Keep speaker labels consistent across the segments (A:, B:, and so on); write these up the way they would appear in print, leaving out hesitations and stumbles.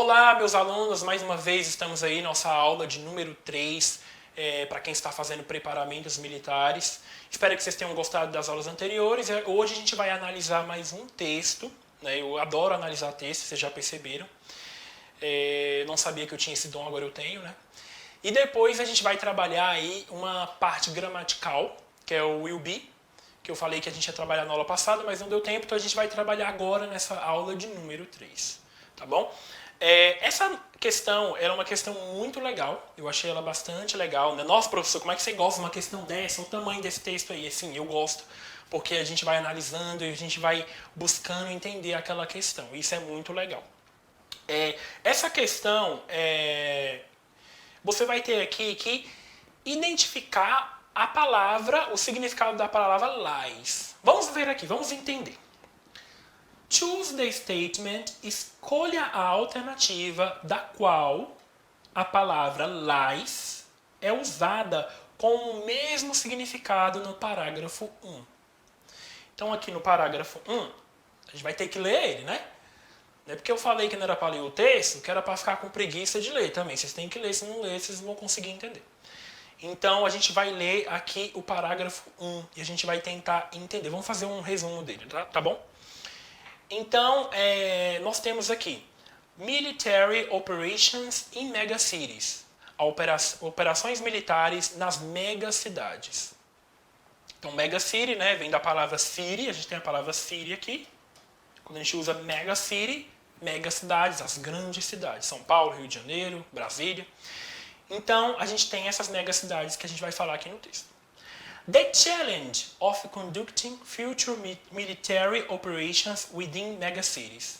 A: Olá, meus alunos, mais uma vez estamos aí nossa aula de número 3, para quem está fazendo preparamentos militares. Espero que vocês tenham gostado das aulas anteriores. Hoje a gente vai analisar mais um texto, né? Eu adoro analisar textos, vocês já perceberam. Não sabia que eu tinha esse dom, agora eu tenho, né? E depois a gente vai trabalhar aí uma parte gramatical, que é o will be, que eu falei que a gente ia trabalhar na aula passada, mas não deu tempo, então a gente vai trabalhar agora nessa aula de número 3, tá bom? Essa questão era uma questão muito legal, eu achei ela bastante legal, né? Nossa, professor, como é que você gosta de uma questão dessa? O tamanho desse texto aí? Sim, eu gosto, porque a gente vai analisando e a gente vai buscando entender aquela questão, isso é muito legal. Essa questão, você vai ter aqui que identificar a palavra, o significado da palavra lies. Vamos ver aqui, vamos entender. Choose the statement, escolha a alternativa da qual a palavra lies é usada com o mesmo significado no parágrafo 1. Então aqui no parágrafo 1, a gente vai ter que ler ele, né? Não é porque eu falei que não era para ler o texto, que era para ficar com preguiça de ler também. Vocês têm que ler, se não ler, vocês não vão conseguir entender. Então a gente vai ler aqui o parágrafo 1 e a gente vai tentar entender. Vamos fazer um resumo dele, tá bom? Então, nós temos aqui Military Operations in Megacities. Operações militares nas megacidades. Então, megacity, né, vem da palavra city, a gente tem a palavra city aqui. Quando a gente usa megacity, megacidades, as grandes cidades. São Paulo, Rio de Janeiro, Brasília. Então, a gente tem essas megacidades que a gente vai falar aqui no texto. The challenge of conducting future military operations within megacities.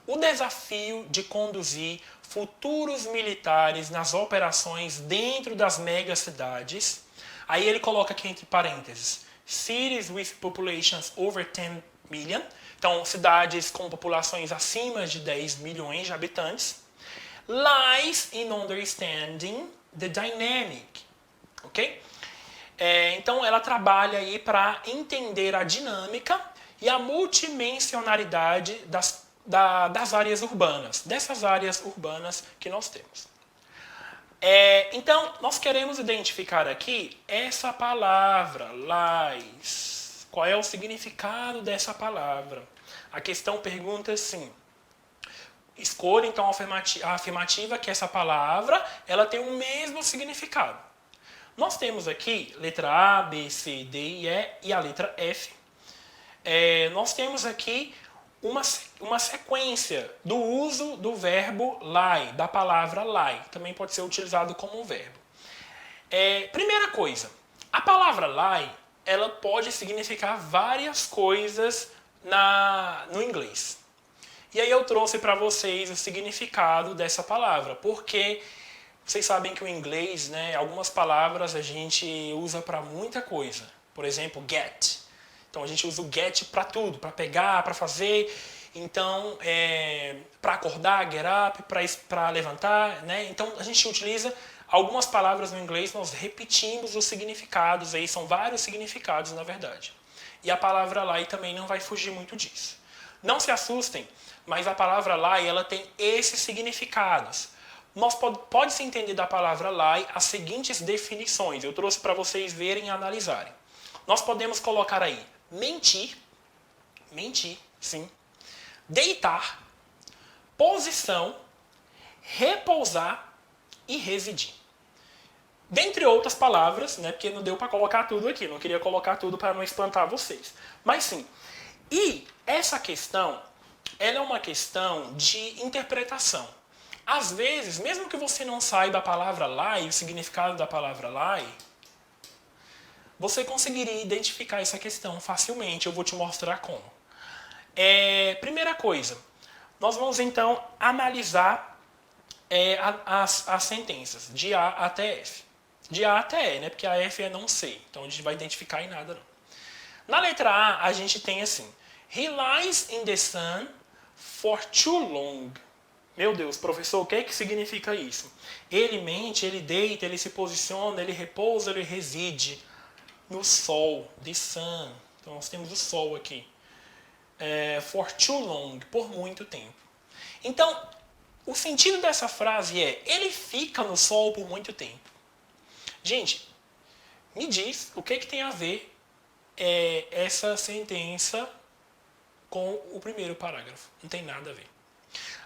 A: O desafio de conduzir futuros militares nas operações dentro das megacidades. Aí ele coloca aqui entre parênteses, cities with populations over 10 million. Então, cidades com populações acima de 10 milhões de habitantes. Lies in understanding the dynamic. Ok? Então, ela trabalha aí para entender a dinâmica e a multidimensionalidade das áreas urbanas, dessas áreas urbanas que nós temos. Então, nós queremos identificar aqui essa palavra, lies. Qual é o significado dessa palavra? A questão pergunta assim. Escolha, então, a afirmativa que essa palavra ela tem o mesmo significado. Nós temos aqui letra A, B, C, D e E e a letra F. Nós temos aqui uma sequência do uso do verbo lie, da palavra lie. Também pode ser utilizado como um verbo. Primeira coisa, a palavra lie, ela pode significar várias coisas no inglês. E aí eu trouxe para vocês o significado dessa palavra, porque vocês sabem que o inglês, né, algumas palavras a gente usa para muita coisa. Por exemplo, get. Então a gente usa o get para tudo, para pegar, para fazer. Então, para acordar, get up, para levantar, né? Então a gente utiliza algumas palavras no inglês, nós repetimos os significados, aí são vários significados na verdade. E a palavra lie também não vai fugir muito disso. Não se assustem, mas a palavra lie ela tem esses significados. Pode-se entender da palavra lie as seguintes definições. Eu trouxe para vocês verem e analisarem. Nós podemos colocar aí mentir, sim, deitar, posição, repousar e residir. Dentre outras palavras, né, porque não deu para colocar tudo aqui, não queria colocar tudo para não espantar vocês. Mas sim, e essa questão, ela é uma questão de interpretação. Às vezes, mesmo que você não saiba a palavra lie, o significado da palavra lie, você conseguiria identificar essa questão facilmente. Eu vou te mostrar como. Primeira coisa, nós vamos então analisar as sentenças de A até F. De A até E, né? Porque a F é não sei, então a gente vai identificar em nada não. Na letra A, a gente tem assim, he lies in the sun for too long. Meu Deus, professor, o que é que significa isso? Ele mente, ele deita, ele se posiciona, ele repousa, ele reside no sol, the sun. Então nós temos o sol aqui. For too long, por muito tempo. Então, O sentido dessa frase é, ele fica no sol por muito tempo. Gente, me diz o que tem a ver essa sentença com o primeiro parágrafo. Não tem nada a ver.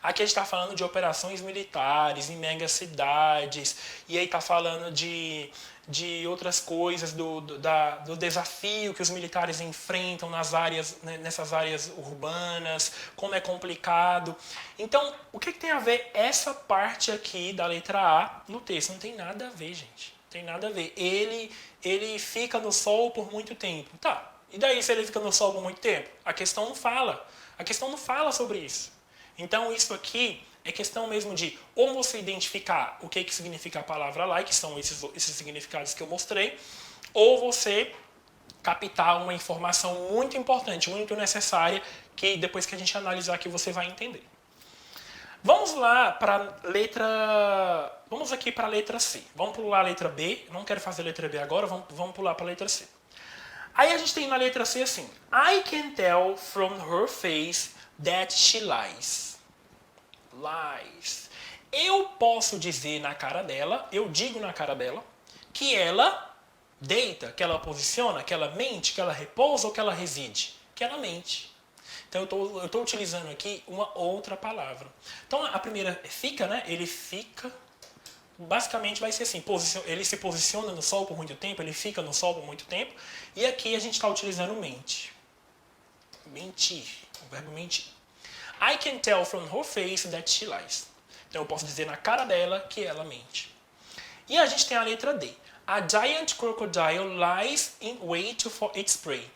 A: Aqui a gente está falando de operações militares em megacidades, e aí está falando de outras coisas, do desafio que os militares enfrentam nessas áreas urbanas, como é complicado. Então, o que tem a ver essa parte aqui da letra A no texto? Não tem nada a ver, gente. Não tem nada a ver. Ele fica no sol por muito tempo. Tá, e daí se ele fica no sol por muito tempo? A questão não fala. A questão não fala sobre isso. Então, isso aqui é questão mesmo de ou você identificar o que significa a palavra lá, que são esses significados que eu mostrei, ou você captar uma informação muito importante, muito necessária, que depois que a gente analisar aqui você vai entender. Vamos lá para letra... Vamos aqui para a letra C. Vamos pular a letra B. Não quero fazer a letra B agora, vamos pular para a letra C. Aí a gente tem na letra C assim: I can tell from her face that she lies. Lies. Eu posso dizer na cara dela, eu digo na cara dela, que ela deita, que ela posiciona, que ela mente, que ela repousa ou que ela reside. Que ela mente. Então eu estou utilizando aqui uma outra palavra. Então a primeira fica, né? Ele fica. Basicamente vai ser assim, ele se posiciona no sol por muito tempo, ele fica no sol por muito tempo. E aqui a gente está utilizando mente. Mentir, o verbo mentir. I can tell from her face that she lies. Então eu posso dizer na cara dela que ela mente. E a gente tem a letra D. A giant crocodile lies in wait for its prey.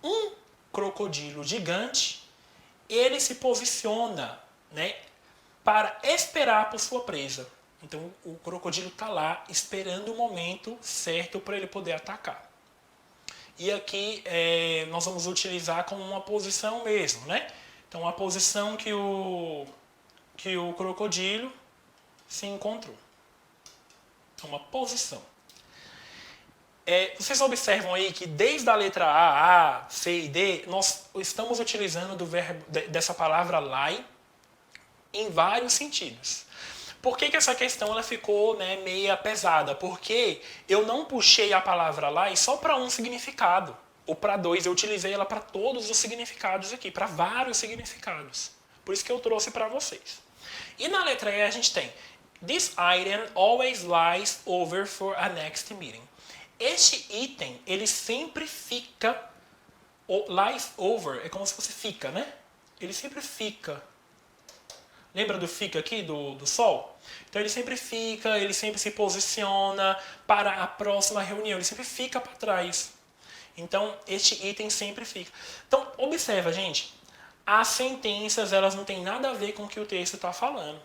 A: Um crocodilo gigante, ele se posiciona, né, para esperar por sua presa. Então o crocodilo está lá esperando o momento certo para ele poder atacar. E aqui nós vamos utilizar como uma posição mesmo, né? Então a posição que o crocodilo se encontrou. É uma posição. Vocês observam aí que desde a letra A, C e D, nós estamos utilizando dessa palavra lie em vários sentidos. Por que essa questão ela ficou, né, meia pesada? Porque eu não puxei a palavra lie só para um significado, ou para dois. Eu utilizei ela para todos os significados aqui, para vários significados. Por isso que eu trouxe para vocês. E na letra E a gente tem: This item always lies over for a next meeting. Este item, ele sempre fica, lies over, é como se fosse fica, né? Ele sempre fica. Lembra do fica aqui, do sol? Então ele sempre fica, ele sempre se posiciona para a próxima reunião, ele sempre fica para trás. Então este item sempre fica. Então observa, gente, as sentenças elas não têm nada a ver com o que o texto está falando.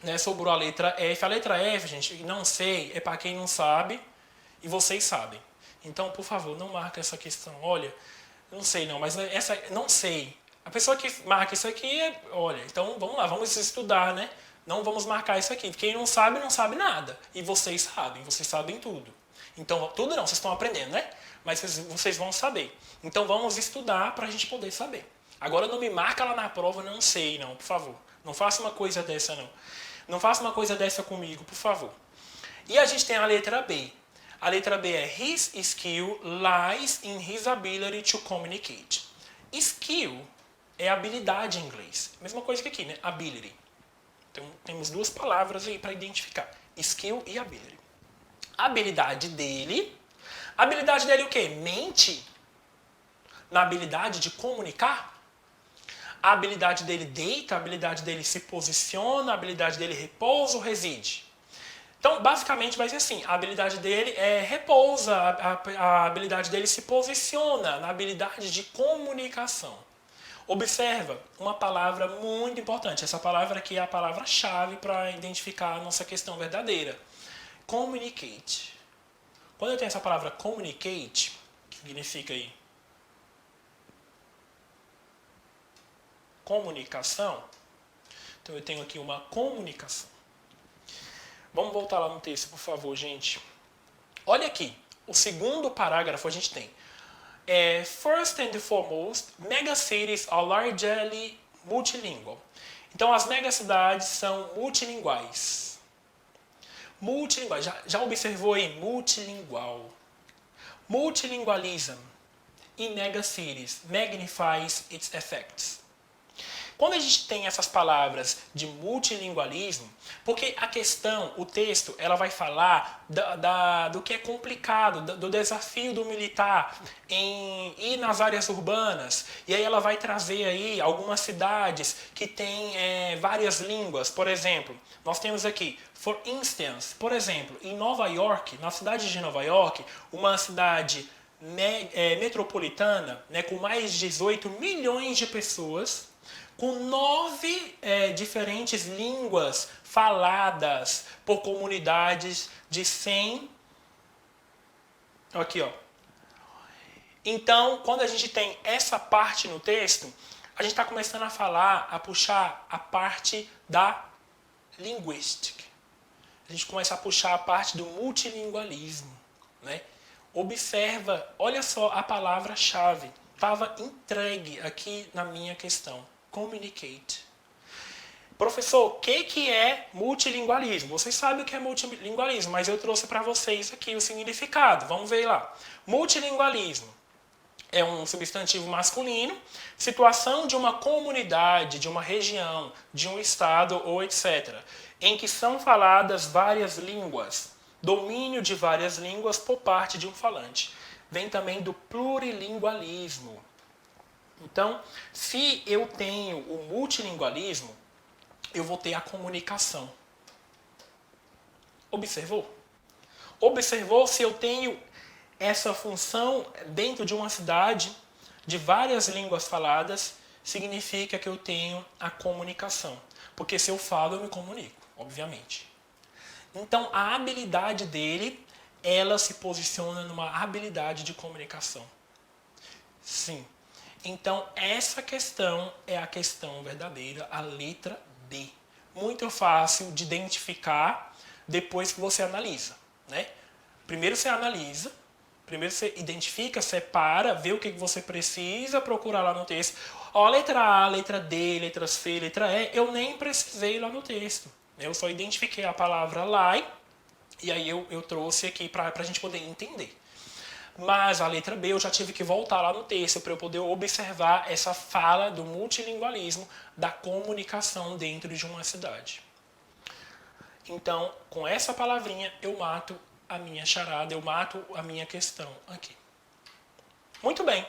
A: Né? Sobrou a letra F. A letra F, gente, não sei, é para quem não sabe e vocês sabem. Então, por favor, não marca essa questão. Olha, não sei não, mas essa não sei. A pessoa que marca isso aqui, olha, então vamos lá, vamos estudar, né? Não vamos marcar isso aqui. Quem não sabe nada. E vocês sabem tudo. Então, tudo não, vocês estão aprendendo, né? Mas vocês vão saber. Então, vamos estudar para a gente poder saber. Agora, não me marca lá na prova, não sei, não, por favor. Não faça uma coisa dessa, não. Não faça uma coisa dessa comigo, por favor. E a gente tem a letra B. A letra B é His skill lies in his ability to communicate. Skill é habilidade em inglês. Mesma coisa que aqui, né? Ability. Então, temos duas palavras aí para identificar. Skill e ability. A habilidade dele o quê? Mente na habilidade de comunicar. A habilidade dele deita, a habilidade dele se posiciona, a habilidade dele repousa ou reside. Então, basicamente vai ser assim, a habilidade dele repousa, a habilidade dele se posiciona na habilidade de comunicação. Observa uma palavra muito importante. Essa palavra aqui é a palavra-chave para identificar a nossa questão verdadeira. Communicate. Quando eu tenho essa palavra communicate, o que significa aí? Comunicação. Então eu tenho aqui uma comunicação. Vamos voltar lá no texto, por favor, gente. Olha aqui, o segundo parágrafo a gente tem. First and foremost, megacities are largely multilingual. Então, as megacidades são multilinguais. Multilinguais. Já observou aí? Multilingual. Multilingualism in megacities magnifies its effects. Quando a gente tem essas palavras de multilingualismo, porque a questão, o texto, ela vai falar do que é complicado, do desafio do militar em ir nas áreas urbanas, e aí ela vai trazer aí algumas cidades que têm várias línguas. Por exemplo, nós temos aqui, for instance, por exemplo, em Nova York, na cidade de Nova York, uma cidade metropolitana, né, com mais de 18 milhões de pessoas, com 9 diferentes línguas faladas por comunidades de 100. Aqui, ó. Então, quando a gente tem essa parte no texto, a gente está começando a falar, a puxar a parte da linguística. A gente começa a puxar a parte do multilingualismo, né? Observa, olha só a palavra-chave. Estava entregue aqui na minha questão. Communicate. Professor, o que é multilingualismo? Vocês sabem o que é multilingualismo, mas eu trouxe para vocês aqui o significado. Vamos ver lá. Multilingualismo é um substantivo masculino, situação de uma comunidade, de uma região, de um estado ou etc., em que são faladas várias línguas, domínio de várias línguas por parte de um falante. Vem também do plurilingualismo. Então, se eu tenho o multilingualismo, eu vou ter a comunicação. Observou? Observou se eu tenho essa função dentro de uma cidade de várias línguas faladas, significa que eu tenho a comunicação. Porque se eu falo, eu me comunico, obviamente. Então, a habilidade dele, ela se posiciona numa habilidade de comunicação. Sim. Então, essa questão é a questão verdadeira, a letra B. Muito fácil de identificar depois que você analisa, né? Primeiro você analisa, primeiro você identifica, separa, vê o que você precisa procurar lá no texto. Ó, letra A, letra D, letra C, letra E, eu nem precisei ir lá no texto. Eu só identifiquei a palavra lá e aí eu trouxe aqui para a gente poder entender. Mas a letra B eu já tive que voltar lá no texto para eu poder observar essa fala do multilingualismo, da comunicação dentro de uma cidade. Então, com essa palavrinha, eu mato a minha charada, eu mato a minha questão aqui. Muito bem.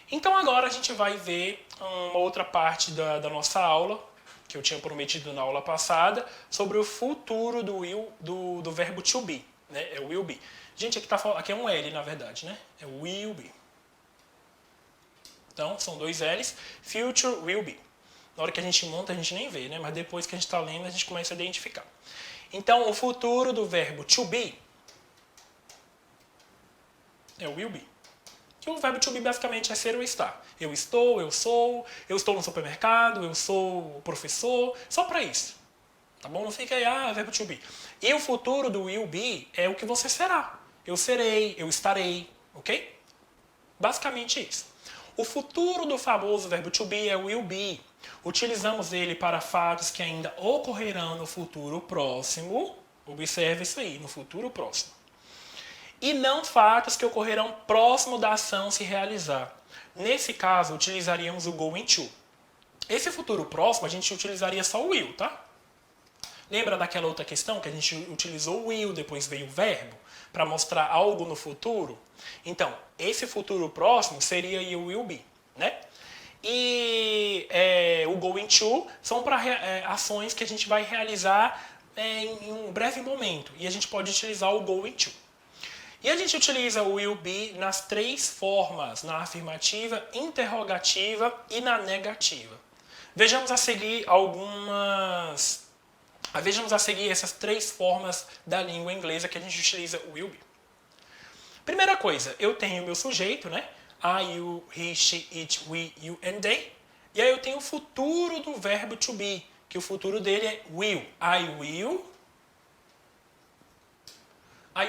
A: Então agora a gente vai ver uma outra parte da nossa aula, que eu tinha prometido na aula passada, sobre o futuro do verbo to be. Né? É will be. Gente, aqui é um L, na verdade, né? É will be. Então, são 2 L's. Future will be. Na hora que a gente monta, a gente nem vê, né? Mas depois que a gente está lendo, a gente começa a identificar. Então, o futuro do verbo to be é o will be. E o verbo to be, basicamente, é ser ou estar. Eu estou, eu sou, eu estou no supermercado, eu sou professor. Só para isso. Tá bom? Não fica aí, verbo to be. E o futuro do will be é o que você será. Eu serei, eu estarei, ok? Basicamente isso. O futuro do famoso verbo to be é will be. Utilizamos ele para fatos que ainda ocorrerão no futuro próximo. Observe isso aí, no futuro próximo. E não fatos que ocorrerão próximo da ação se realizar. Nesse caso, utilizaríamos o going to. Esse futuro próximo, a gente utilizaria só o will, tá? Lembra daquela outra questão que a gente utilizou o will, depois veio o verbo, para mostrar algo no futuro? Então, esse futuro próximo seria o will be, né? E o going to são para ações que a gente vai realizar em um breve momento. E a gente pode utilizar o going to. E a gente utiliza o will be nas 3 formas, na afirmativa, interrogativa e na negativa. Vejamos a seguir essas 3 formas da língua inglesa que a gente utiliza o will be. Primeira coisa, eu tenho o meu sujeito, né? I, you, he, she, it, we, you and they. E aí eu tenho o futuro do verbo to be, que o futuro dele é will. I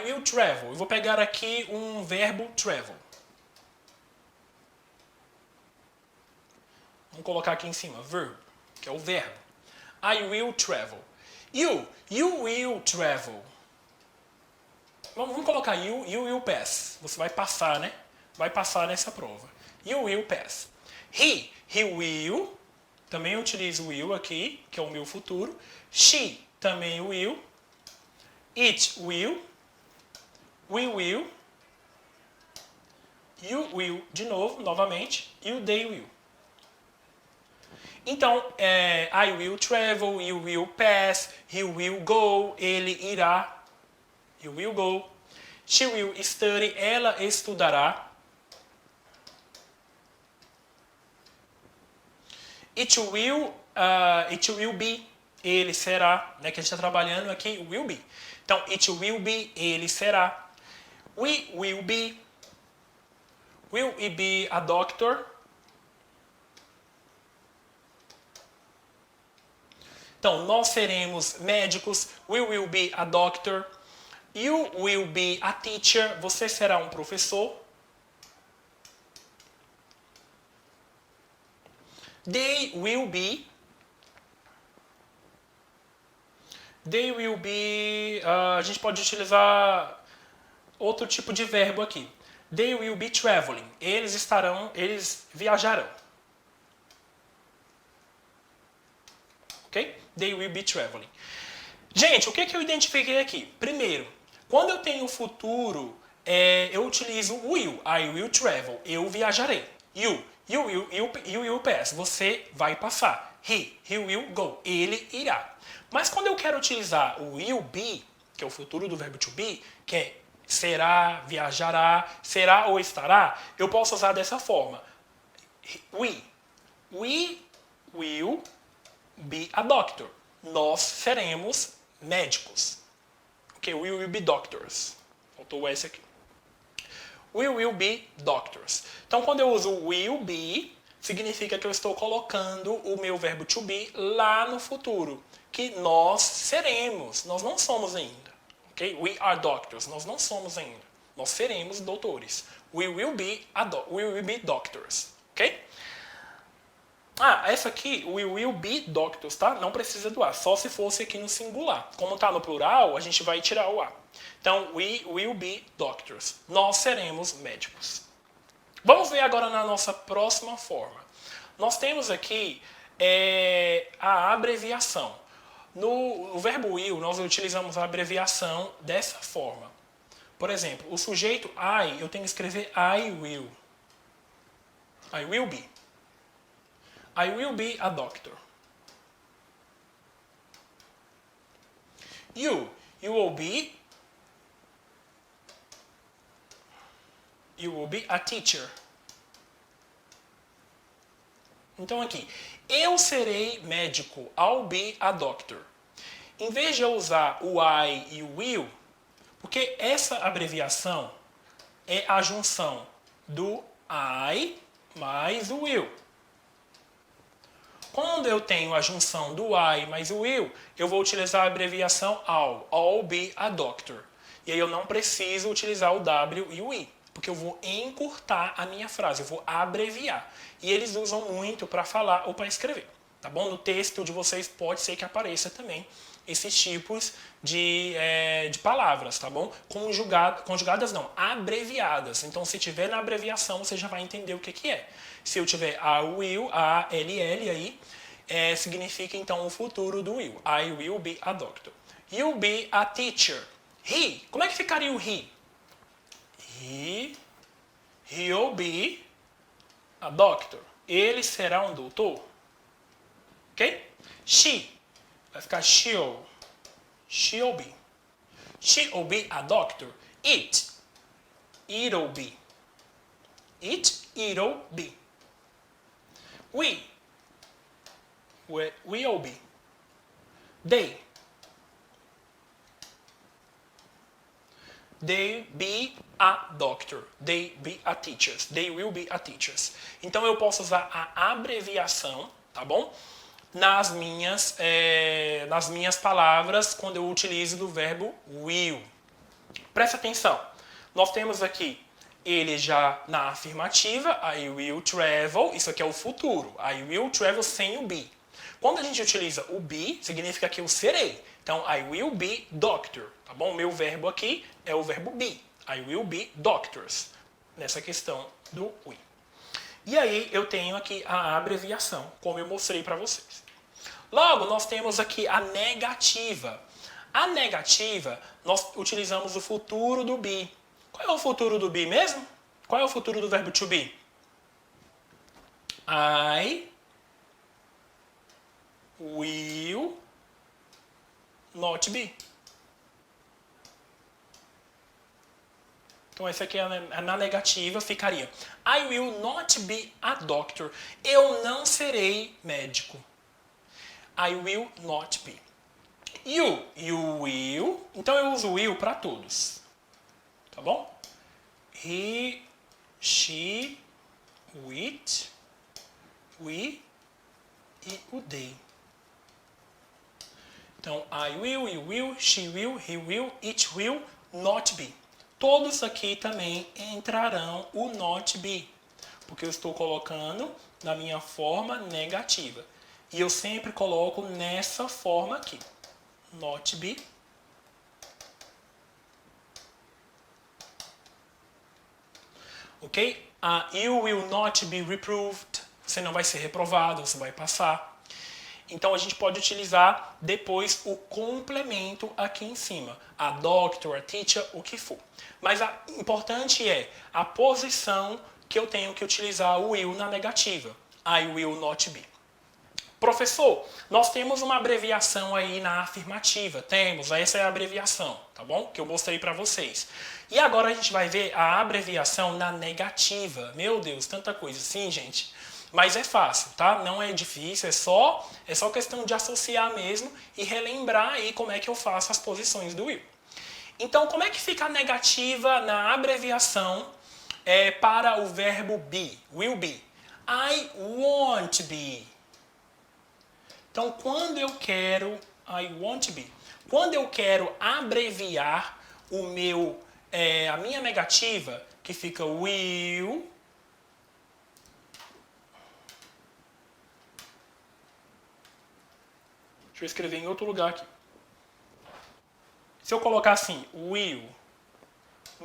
A: will travel. Eu vou pegar aqui um verbo travel. Vamos colocar aqui em cima, verb, que é o verbo. I will travel. You will travel. Vamos colocar you will pass. Você vai passar, né? Vai passar nessa prova. You will pass. He will. Também utilizo will aqui, que é o meu futuro. She também will. It will. We will. You will, de novo, novamente. E they will. Então, I will travel, you will pass, he will go, ele irá. He will go. She will study, ela estudará. It will be, ele será, né, que a gente está trabalhando aqui, will be. Então, it will be, ele será. We will be. Will he be a doctor? Então, nós seremos médicos. We will be a doctor. You will be a teacher. Você será um professor. They will be. They will be. A gente pode utilizar outro tipo de verbo aqui. They will be traveling. Eles viajarão. Ok? They will be traveling. Gente, o que eu identifiquei aqui? Primeiro, quando eu tenho futuro, eu utilizo will. I will travel. Eu viajarei. You will pass. Você vai passar. He will go. Ele irá. Mas quando eu quero utilizar o will be, que é o futuro do verbo to be, que é será, viajará, será ou estará, eu posso usar dessa forma. We will be a doctor. Nós seremos médicos. Ok, we will be doctors. Faltou o S aqui. We will be doctors. Então, quando eu uso will be, significa que eu estou colocando o meu verbo to be lá no futuro. Que nós seremos. Nós não somos ainda. Okay? We are doctors. Nós não somos ainda. Nós seremos doutores. We will be doctors. Ok? Essa aqui, we will be doctors, tá? Não precisa do A, só se fosse aqui no singular. Como está no plural, a gente vai tirar o A. Então, we will be doctors. Nós seremos médicos. Vamos ver agora na nossa próxima forma. Nós temos aqui a abreviação. No verbo will, nós utilizamos a abreviação dessa forma. Por exemplo, o sujeito I, eu tenho que escrever I will. I will be. I will be a doctor. You will be a teacher. Então aqui, eu serei médico. I'll be a doctor. Em vez de eu usar o I e o will, porque essa abreviação é a junção do I mais o will. Quando eu tenho a junção do I mais o will, eu vou utilizar a abreviação I'll be a doctor. E aí eu não preciso utilizar o W e o I, porque eu vou encurtar a minha frase, eu vou abreviar. E eles usam muito para falar ou para escrever. Tá bom? No texto de vocês pode ser que apareça também esses tipos de palavras, tá bom? Conjugadas não, abreviadas. Então, se tiver na abreviação, você já vai entender o que é. Se eu tiver a will, a LL aí, significa então o futuro do will. I will be a doctor. You'll be a teacher. He, como é que ficaria o he? He'll be a doctor. Ele será um doutor. Ok? She, vai ficar she'll be. She'll be a doctor. It'll be. It'll be. We'll be. They be a doctor. They be a teachers. They will be a teachers. Então eu posso usar a abreviação, tá bom? Nas minhas palavras, quando eu utilizo do verbo will. Presta atenção. Nós temos aqui ele já na afirmativa, I will travel, isso aqui é o futuro. I will travel sem o be. Quando a gente utiliza o be, significa que eu serei. Então, I will be doctor, tá bom? O meu verbo aqui é o verbo be. I will be doctors, nessa questão do we. E aí eu tenho aqui a abreviação, como eu mostrei para vocês. Logo, nós temos aqui a negativa. A negativa, nós utilizamos o futuro do be. Qual é o futuro do be mesmo? Qual é o futuro do verbo to be? I will not be. Então, essa aqui na negativa ficaria I will not be a doctor. Eu não serei médico. I will not be. You will. Então, eu uso will para todos. Tá bom? He, she, it, we e o they. Então, I will, you will, she will, he will, it will, not be. Todos aqui também entrarão o not be, porque eu estou colocando na minha forma negativa. E eu sempre coloco nessa forma aqui. Not be. Ok? You will not be reproved. Você não vai ser reprovado, você vai passar. Então, a gente pode utilizar depois o complemento aqui em cima. A doctor, a teacher, o que for. Mas o importante é a posição que eu tenho que utilizar o will na negativa. I will not be. Professor, nós temos uma abreviação aí na afirmativa. Temos, essa é a abreviação, tá bom? Que eu mostrei para vocês. E agora a gente vai ver a abreviação na negativa. Meu Deus, tanta coisa. Sim, gente. Mas é fácil, tá? Não é difícil, é só questão de associar mesmo e relembrar aí como é que eu faço as posições do will. Então, como é que fica a negativa na abreviação para o verbo be, will be? I won't be. Então, quando eu quero, I won't be. Quando eu quero abreviar a minha negativa, que fica will, deixa eu escrever em outro lugar aqui. Se eu colocar assim, will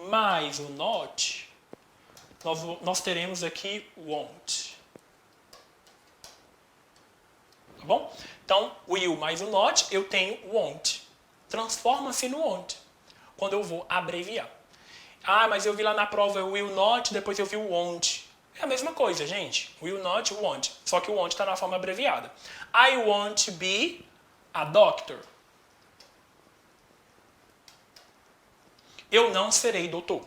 A: mais o not, nós teremos aqui won't. Tá bom? Então, will mais o not, eu tenho won't. Transforma-se no won't, quando eu vou abreviar. Ah, mas eu vi lá na prova will not, depois eu vi o won't. É a mesma coisa, gente. Will not, won't. Só que o won't está na forma abreviada. I want to be a doctor. Eu não serei doutor.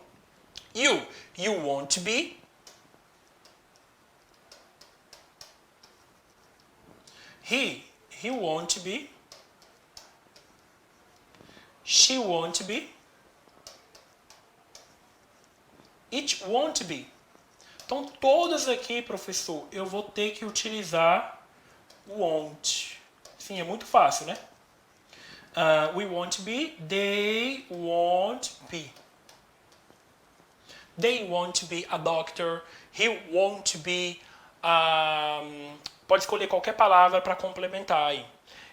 A: You won't be. He won't be. She won't be. It won't be. Então, todos aqui, professor, eu vou ter que utilizar won't. Sim, é muito fácil, né? We won't be. They won't be. They won't be a doctor. He won't be. Pode escolher qualquer palavra para complementar aí.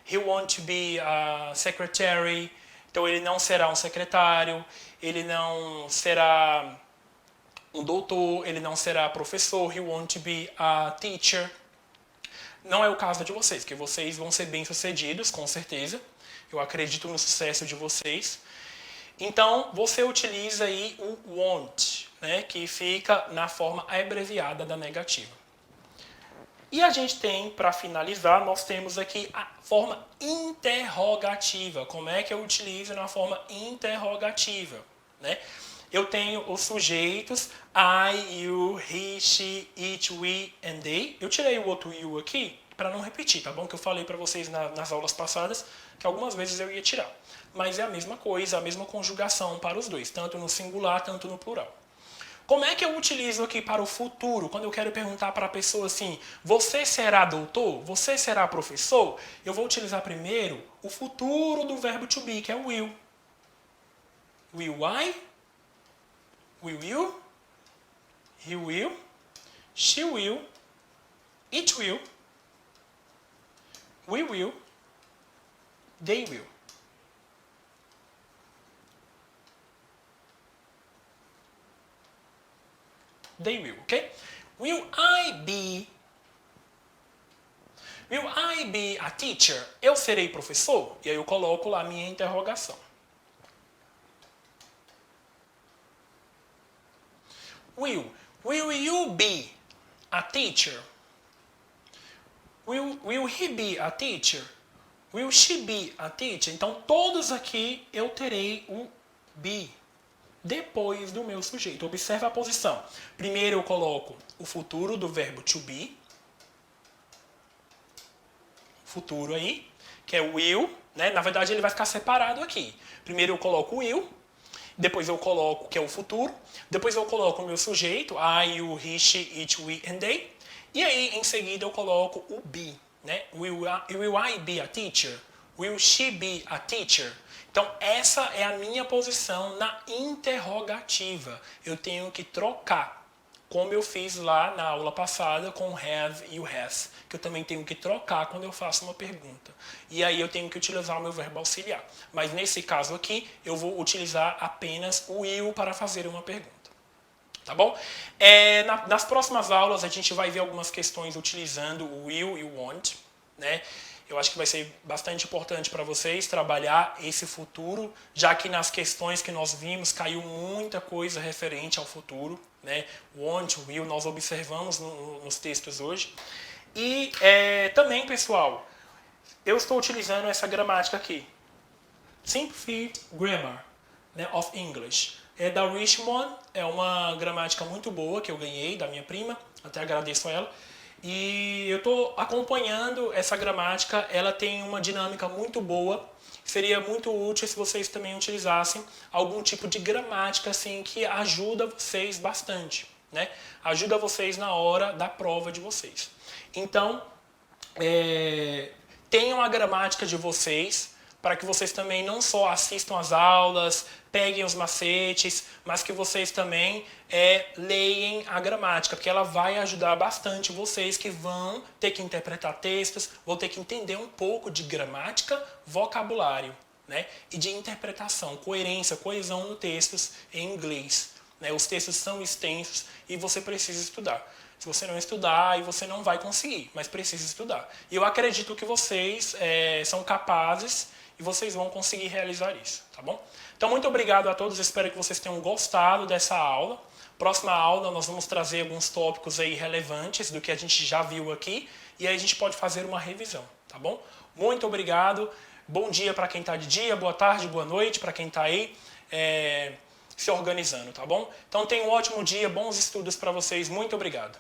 A: He won't be a secretary. Então, ele não será um secretário. Ele não será um doutor. Ele não será professor. He won't be a teacher. Não é o caso de vocês, porque vocês vão ser bem-sucedidos, com certeza. Eu acredito no sucesso de vocês. Então, você utiliza aí o won't, né, que fica na forma abreviada da negativa. E a gente tem, para finalizar, nós temos aqui a forma interrogativa. Como é que eu utilizo na forma interrogativa, né? Eu tenho os sujeitos I, you, he, she, it, we and they. Eu tirei o outro you aqui para não repetir, tá bom? Que eu falei para vocês nas aulas passadas que algumas vezes eu ia tirar. Mas é a mesma coisa, a mesma conjugação para os dois, tanto no singular, tanto no plural. Como é que eu utilizo aqui para o futuro? Quando eu quero perguntar para a pessoa assim, você será doutor? Você será professor? Eu vou utilizar primeiro o futuro do verbo to be, que é o will. Will I? Will you? He will? She will? It will? We will. They will. They will, ok? Will I be a teacher? Eu serei professor? E aí eu coloco lá a minha interrogação. Will you be a teacher? Will he be a teacher? Will she be a teacher? Então, todos aqui eu terei o be depois do meu sujeito. Observe a posição. Primeiro eu coloco o futuro do verbo to be. Futuro aí, que é will, né? Na verdade ele vai ficar separado aqui. Primeiro eu coloco o will, depois eu coloco que é o futuro, depois eu coloco o meu sujeito, I, you, he, she, it, we and they, e aí em seguida eu coloco o be, né? Will I be a teacher? Will she be a teacher? Então essa é a minha posição na interrogativa. Eu tenho que trocar, como eu fiz lá na aula passada com o have e o has, que eu também tenho que trocar quando eu faço uma pergunta. E aí eu tenho que utilizar o meu verbo auxiliar. Mas nesse caso aqui, eu vou utilizar apenas o will para fazer uma pergunta. Tá bom? Nas próximas aulas a gente vai ver algumas questões utilizando o will e o want, né? Eu acho que vai ser bastante importante para vocês trabalhar esse futuro, já que nas questões que nós vimos caiu muita coisa referente ao futuro, né? Want, will, nós observamos nos textos hoje. E também, pessoal, eu estou utilizando essa gramática aqui. Simplify Grammar, né, of English. É da Richmond, é uma gramática muito boa que eu ganhei da minha prima, até agradeço a ela. E eu estou acompanhando essa gramática, ela tem uma dinâmica muito boa. Seria muito útil se vocês também utilizassem algum tipo de gramática assim, que ajuda vocês bastante, né? Ajuda vocês na hora da prova de vocês. Então, tenham a gramática de vocês, para que vocês também não só assistam às aulas, peguem os macetes, mas que vocês também leem a gramática, porque ela vai ajudar bastante vocês que vão ter que interpretar textos, vão ter que entender um pouco de gramática, vocabulário, né? E de interpretação, coerência, coesão no textos em inglês. Né? Os textos são extensos e você precisa estudar. Se você não estudar, aí você não vai conseguir, mas precisa estudar. E eu acredito que vocês são capazes e vocês vão conseguir realizar isso, tá bom? Então, muito obrigado a todos, espero que vocês tenham gostado dessa aula. Próxima aula, nós vamos trazer alguns tópicos aí relevantes do que a gente já viu aqui, e aí a gente pode fazer uma revisão, tá bom? Muito obrigado, bom dia para quem está de dia, boa tarde, boa noite para quem está aí se organizando, tá bom? Então, tenham um ótimo dia, bons estudos para vocês, muito obrigado.